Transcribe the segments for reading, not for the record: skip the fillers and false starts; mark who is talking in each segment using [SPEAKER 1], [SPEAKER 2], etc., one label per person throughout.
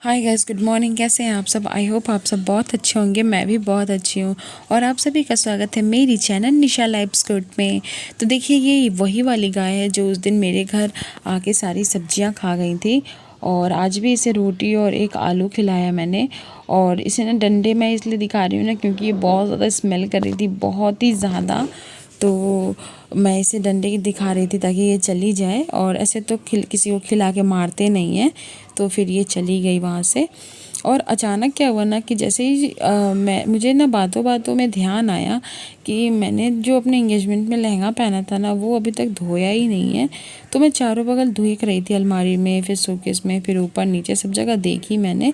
[SPEAKER 1] Hi guys, good morning. कैसे हैं आप सब? आई होप आप सब बहुत अच्छे होंगे। मैं भी बहुत अच्छी हूँ और आप सभी का स्वागत है मेरी चैनल निशा लाइव्स में। तो देखिए, ये वही वाली गाय है जो उस दिन मेरे घर आके सारी सब्जियाँ खा गई थी और आज भी इसे रोटी और एक आलू खिलाया मैंने। और इसे ना डंडे मैं इसलिए दिखा रही हूँ ना, क्योंकि ये बहुत ज़्यादा स्मेल कर रही थी, बहुत ही ज़्यादा। तो मैं इसे डंडे की दिखा रही थी ताकि ये चली जाए, और ऐसे तो किसी को खिला के मारते नहीं हैं। तो फिर ये चली गई वहाँ से। और अचानक क्या हुआ ना कि जैसे ही मुझे ना बातों बातों में ध्यान आया कि मैंने जो अपने एंगेजमेंट में लहंगा पहना था ना, वो अभी तक धोया ही नहीं है। तो मैं चारों बगल देख रही थी, अलमारी में, फिर शोकेस में, फिर ऊपर नीचे सब जगह देखी मैंने।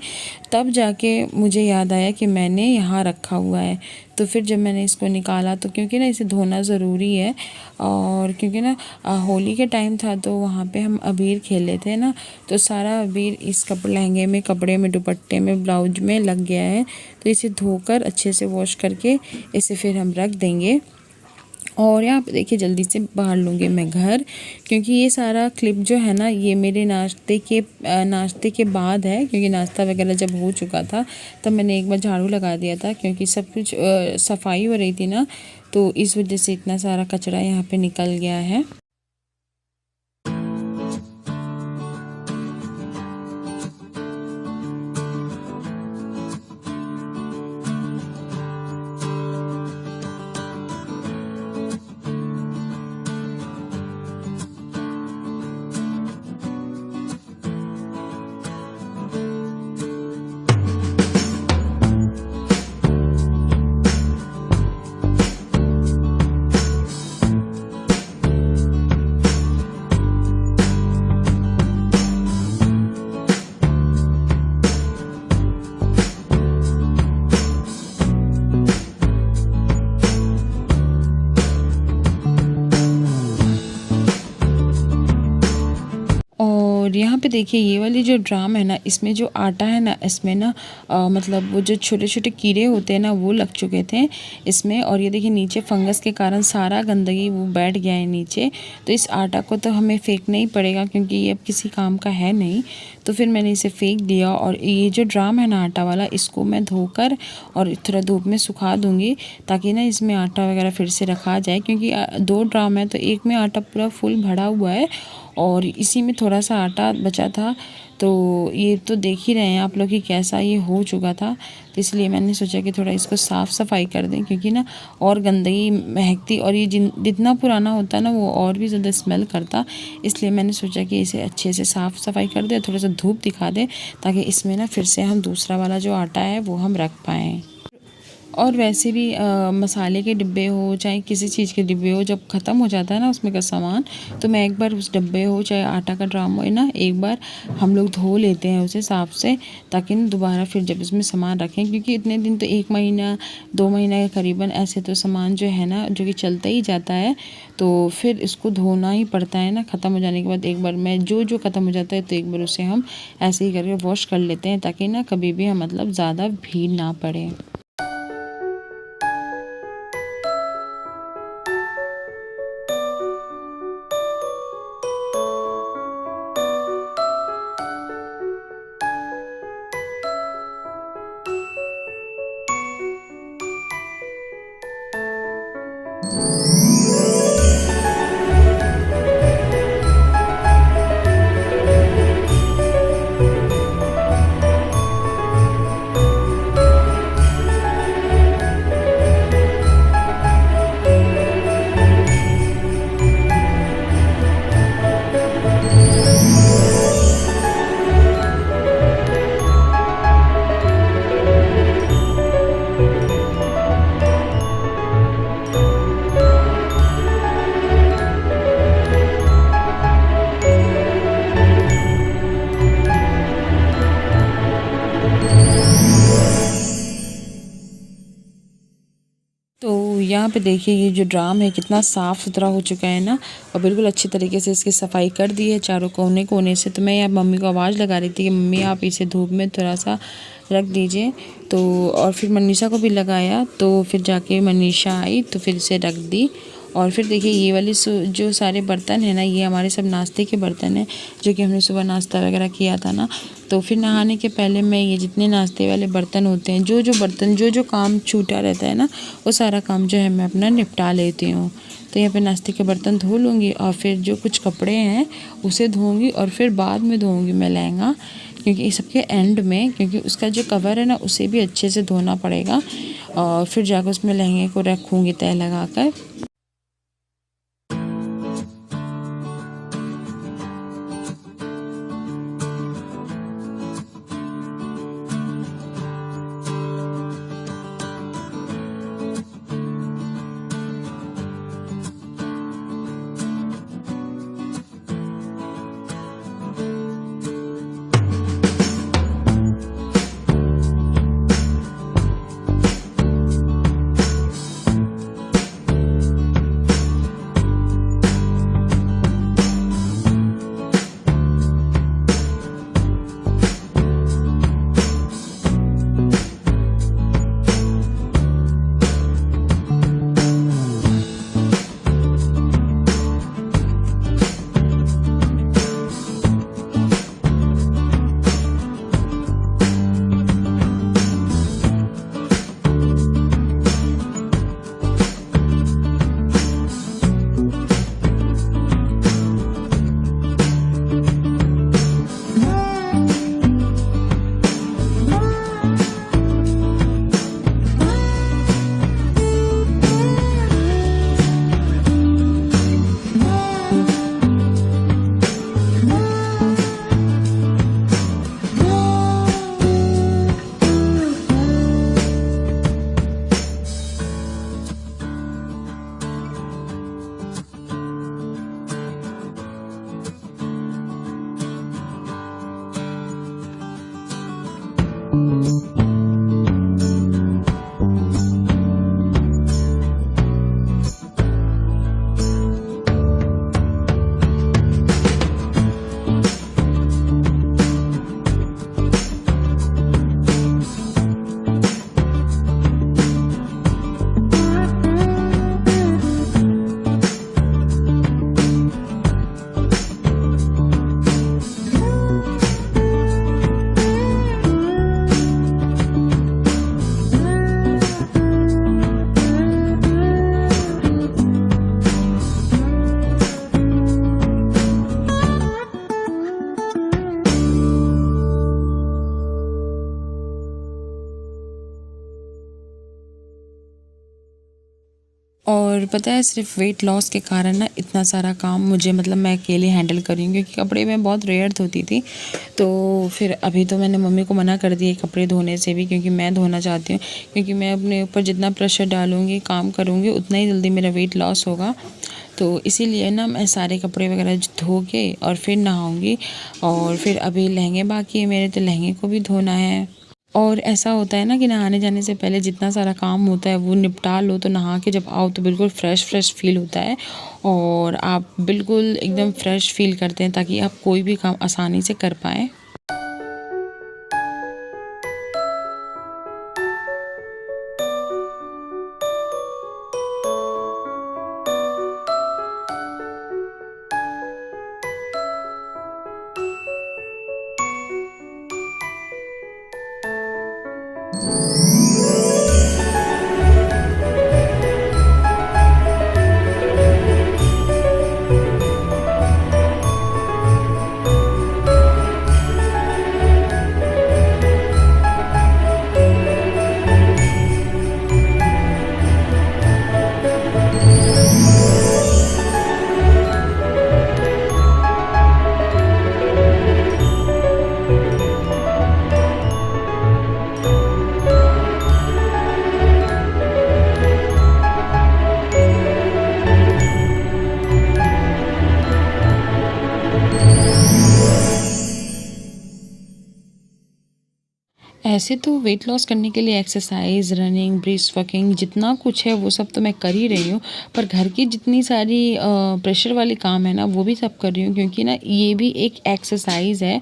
[SPEAKER 1] तब जाके मुझे याद आया कि मैंने यहाँ रखा हुआ है। तो फिर जब मैंने इसको निकाला, तो क्योंकि ना इसे धोना ज़रूरी है, और क्योंकि ना होली के टाइम था तो वहाँ पे हम अबीर खेले थे ना, तो सारा अबीर इस लहंगे में, कपड़े में, दुपट्टे में, ब्लाउज में लग गया है। तो इसे धोकर अच्छे से वॉश करके इसे फिर हम रख देंगे। और यहाँ पे देखिए, जल्दी से बाहर लूँगी मैं घर, क्योंकि ये सारा क्लिप जो है ना, ये मेरे नाश्ते के बाद है। क्योंकि नाश्ता वगैरह जब हो चुका था तब मैंने एक बार झाड़ू लगा दिया था, क्योंकि सब कुछ सफाई हो रही थी ना, तो इस वजह से इतना सारा कचरा यहाँ पे निकल गया है। और यहाँ पे देखिए, ये वाली जो ड्राम है ना, इसमें जो आटा है ना, इसमें ना मतलब वो जो छोटे छोटे कीड़े होते हैं ना, वो लग चुके थे इसमें। और ये देखिए, नीचे फंगस के कारण सारा गंदगी वो बैठ गया है नीचे। तो इस आटा को तो हमें फेंकना ही पड़ेगा, क्योंकि ये अब किसी काम का है नहीं। तो फिर मैंने इसे फेंक दिया। और ये जो ड्राम है ना आटा वाला, इसको मैं धोकर और थोड़ा धूप में सुखा दूँगी, ताकि ना इसमें आटा वगैरह फिर से रखा जाए। क्योंकि 2 ड्राम है, तो एक में आटा पूरा फुल भरा हुआ है और इसी में थोड़ा सा आटा बचा था। तो ये तो देख ही रहे हैं आप लोग कि कैसा ये हो चुका था। तो इसलिए मैंने सोचा कि थोड़ा इसको साफ़ सफाई कर दें, क्योंकि ना और गंदगी महकती, और ये जितना पुराना होता ना, वो और भी ज़्यादा स्मेल करता। इसलिए मैंने सोचा कि इसे अच्छे से साफ़ सफाई कर दें, थोड़ा सा धूप दिखा दें, ताकि इसमें ना फिर से हम दूसरा वाला जो आटा है वो हम रख पाएँ। और वैसे भी मसाले के डिब्बे हो, चाहे किसी चीज़ के डिब्बे हो, जब ख़त्म हो जाता है ना उसमें का सामान, तो मैं एक बार उस डब्बे हो, चाहे आटा का ड्राम हो ना, एक बार हम लोग धो लेते हैं उसे साफ से, ताकि ना दोबारा फिर जब उसमें सामान रखें, क्योंकि इतने दिन तो 1 महीना 2 महीना के करीबन ऐसे तो सामान जो है ना, जो कि चलता ही जाता है, तो फिर इसको धोना ही पड़ता है ना। ख़त्म हो जाने के बाद एक बार मैं जो ख़त्म हो जाता है, तो एक बार उसे हम ऐसे ही करके वॉश कर लेते हैं, ताकि ना कभी भी हम मतलब ज़्यादा भीड़ ना पड़े। तो यहाँ पे देखिए, ये जो ड्राम है कितना साफ़ सुथरा हो चुका है ना, और बिल्कुल अच्छी तरीके से इसकी सफाई कर दी है चारों कोने कोने से। तो मैं यहाँ मम्मी को आवाज़ लगा रही थी कि मम्मी आप इसे धूप में थोड़ा सा रख दीजिए। तो और फिर मनीषा को भी लगाया, तो फिर जाके मनीषा आई तो फिर इसे रख दी। और फिर देखिए ये वाली जो सारे बर्तन है ना, ये हमारे सब नाश्ते के बर्तन हैं, जो कि हमने सुबह नाश्ता वगैरह किया था ना। तो फिर नहाने के पहले मैं ये जितने नाश्ते वाले बर्तन होते हैं, जो बर्तन जो काम छूटा रहता है ना, वो सारा काम जो है मैं अपना निपटा लेती हूँ। तो यहाँ पे नाश्ते के बर्तन धो लूँगी और फिर जो कुछ कपड़े हैं उसे धोऊँगी और फिर बाद में धोऊँगी मैं लहंगा, क्योंकि इस सबके एंड में, क्योंकि उसका जो कवर है ना उसे भी अच्छे से धोना पड़ेगा और फिर जाकर उसमें लहंगे को रखूँगी तय लगाकर। और पता है सिर्फ वेट लॉस के कारण ना इतना सारा काम मुझे, मतलब मैं अकेले हैंडल कर रही हूँ, क्योंकि कपड़े मैं बहुत रेयर धोती थी। तो फिर अभी तो मैंने मम्मी को मना कर दिया कपड़े धोने से भी, क्योंकि मैं धोना चाहती हूँ, क्योंकि मैं अपने ऊपर जितना प्रेशर डालूँगी, काम करूँगी, उतना ही जल्दी मेरा वेट लॉस होगा। तो इसीलिए ना मैं सारे कपड़े वगैरह धो के और फिर नहाऊँगी। और फिर अभी लहंगे बाकी है मेरे, तो लहंगे को भी धोना है। और ऐसा होता है ना कि नहाने जाने से पहले जितना सारा काम होता है वो निपटा लो, तो नहा के जब आओ तो बिल्कुल फ्रेश फ्रेश फील होता है और आप बिल्कुल एकदम फ्रेश फील करते हैं, ताकि आप कोई भी काम आसानी से कर पाएँ। ऐसे तो वेट लॉस करने के लिए एक्सरसाइज, रनिंग, ब्रिस्क वॉकिंग जितना कुछ है वो सब तो मैं कर ही रही हूँ, पर घर की जितनी सारी प्रेशर वाले काम है ना वो भी सब कर रही हूँ, क्योंकि ना ये भी एक एक्सरसाइज है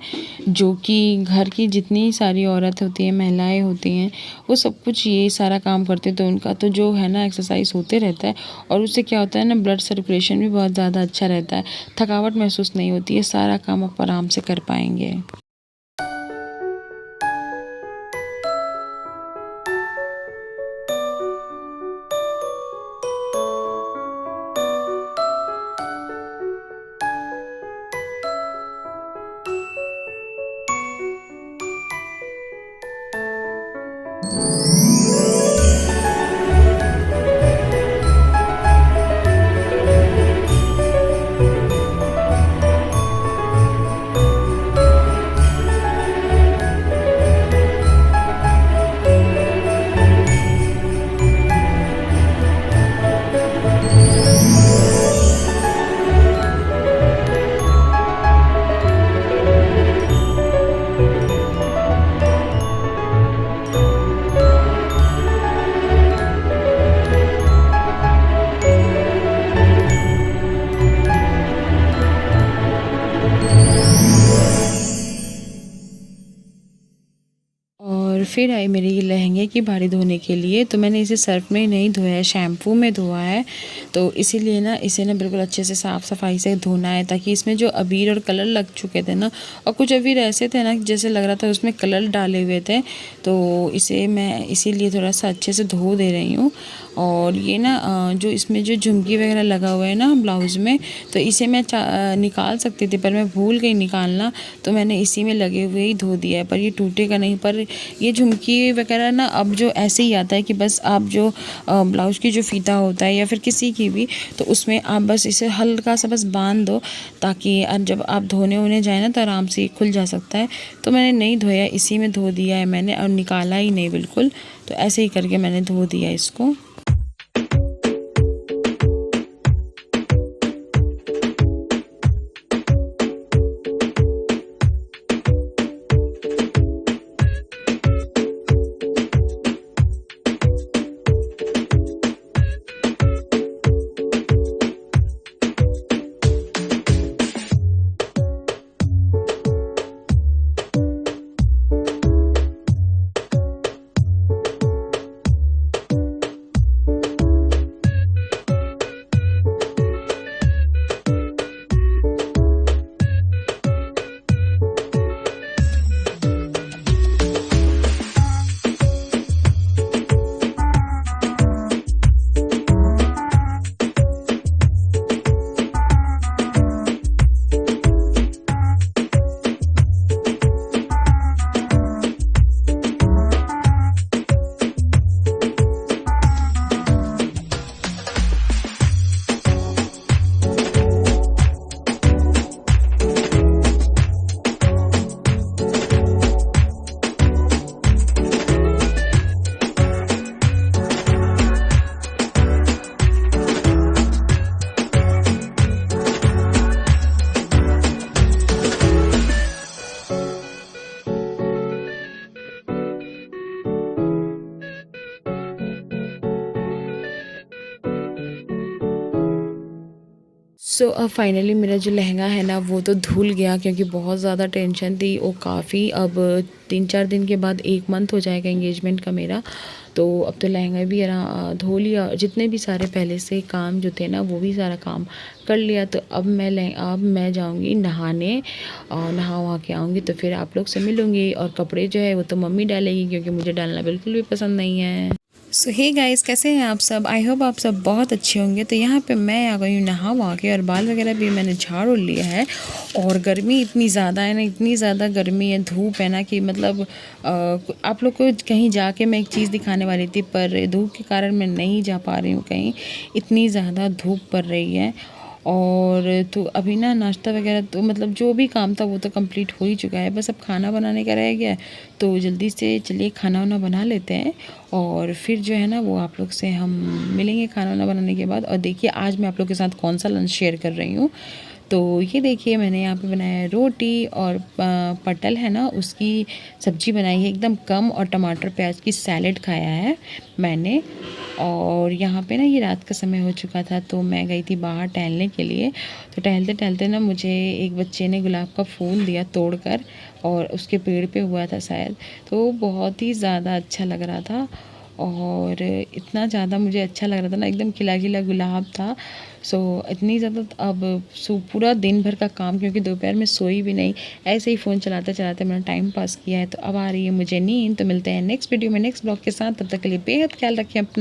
[SPEAKER 1] जो कि घर की जितनी सारी औरत होती हैं, महिलाएं होती हैं, वो सब कुछ ये सारा काम करते हैं, तो उनका तो जो है ना एक्सरसाइज होते रहता है। और उससे क्या होता है ना, ब्लड सर्कुलेशन भी बहुत ज़्यादा अच्छा रहता है, थकावट महसूस नहीं होती है, सारा काम आप आराम से कर पाएंगे। और फिर आई मेरी ये लहंगे की बारी धोने के लिए। तो मैंने इसे सर्फ में नहीं धोया है, शैम्पू में धोआ है। तो इसीलिए ना इसे ना बिल्कुल अच्छे से साफ़ सफाई से धोना है, ताकि इसमें जो अबीर और कलर लग चुके थे ना, और कुछ अबीर ऐसे थे ना जैसे लग रहा था उसमें कलर डाले हुए थे, तो इसे मैं इसीलिए थोड़ा सा अच्छे से धो दे रही हूँ। और ये ना जो इसमें जो झुमकी वगैरह लगा हुआ है ना ब्लाउज़ में, तो इसे मैं निकाल सकती थी, पर मैं भूल गई निकालना, तो मैंने इसी में लगे हुए ही धो दिया है। पर ये टूटेगा नहीं। पर ये झुमकी वगैरह ना अब जो ऐसे ही आता है कि बस आप जो ब्लाउज़ की जो फ़ीता होता है या फिर किसी की भी, तो उसमें आप बस इसे हल्का सा बस बांध दो, ताकि जब आप धोने होने जाए ना तो आराम से खुल जा सकता है। तो मैंने नहीं धोया, इसी में धो दिया है मैंने, और निकाला ही नहीं बिल्कुल। तो ऐसे ही करके मैंने धो दिया इसको। सो अब फाइनली मेरा जो लहंगा है ना वो तो धुल गया, क्योंकि बहुत ज़्यादा टेंशन थी वो काफ़ी। अब 3-4 दिन के बाद 1 मंथ हो जाएगा एंगेजमेंट का मेरा। तो अब तो लहंगा भी धो लिया, जितने भी सारे पहले से काम जो थे ना वो भी सारा काम कर लिया। तो अब मैं जाऊंगी नहाने, और नहा वहा के आऊँगी तो फिर आप लोग से मिलूँगी। और कपड़े जो है वो तो मम्मी डालेगी, क्योंकि मुझे डालना बिल्कुल भी पसंद नहीं है। सो हे गाइस, कैसे हैं आप सब? आई होप आप सब बहुत अच्छे होंगे। तो यहाँ पे मैं आ गई हूँ नहा वहा के, और बाल वगैरह भी मैंने झाड़ उड़ लिया है। और गर्मी इतनी ज़्यादा है ना, इतनी ज़्यादा गर्मी है, धूप है ना, कि मतलब आप लोग को कहीं जाके मैं एक चीज़ दिखाने वाली थी, पर धूप के कारण मैं नहीं जा पा रही हूँ कहीं, इतनी ज़्यादा धूप पड़ रही है। और तो अभी ना नाश्ता वगैरह तो मतलब जो भी काम था वो तो कंप्लीट हो ही चुका है, बस अब खाना बनाने का रह गया है। तो जल्दी से चलिए खाना वाना बना लेते हैं, और फिर जो है ना वो आप लोग से हम मिलेंगे खाना वाना बनाने के बाद। और देखिए आज मैं आप लोग के साथ कौन सा लंच शेयर कर रही हूँ। तो ये देखिए मैंने यहाँ पे बनाया है रोटी और पटल है ना उसकी सब्ज़ी बनाई है एकदम कम, और टमाटर प्याज की सैलेड खाया है मैंने। और यहाँ पे ना ये रात का समय हो चुका था, तो मैं गई थी बाहर टहलने के लिए। तो टहलते टहलते ना मुझे एक बच्चे ने गुलाब का फूल दिया तोड़कर, और उसके पेड़ पे हुआ था शायद, तो बहुत ही ज़्यादा अच्छा लग रहा था। और इतना ज़्यादा मुझे अच्छा लग रहा था ना, एकदम खिला खिला गुलाब था। सो इतनी ज़्यादा अब पूरा दिन भर का काम, क्योंकि दोपहर में सोई भी नहीं, ऐसे ही फ़ोन चलाते चलाते मैंने टाइम पास किया है। तो अब आ रही है मुझे नींद। तो मिलते हैं नेक्स्ट वीडियो में नेक्स्ट ब्लॉग के साथ, तब तक के लिए बेहद ख्याल रखें अपना।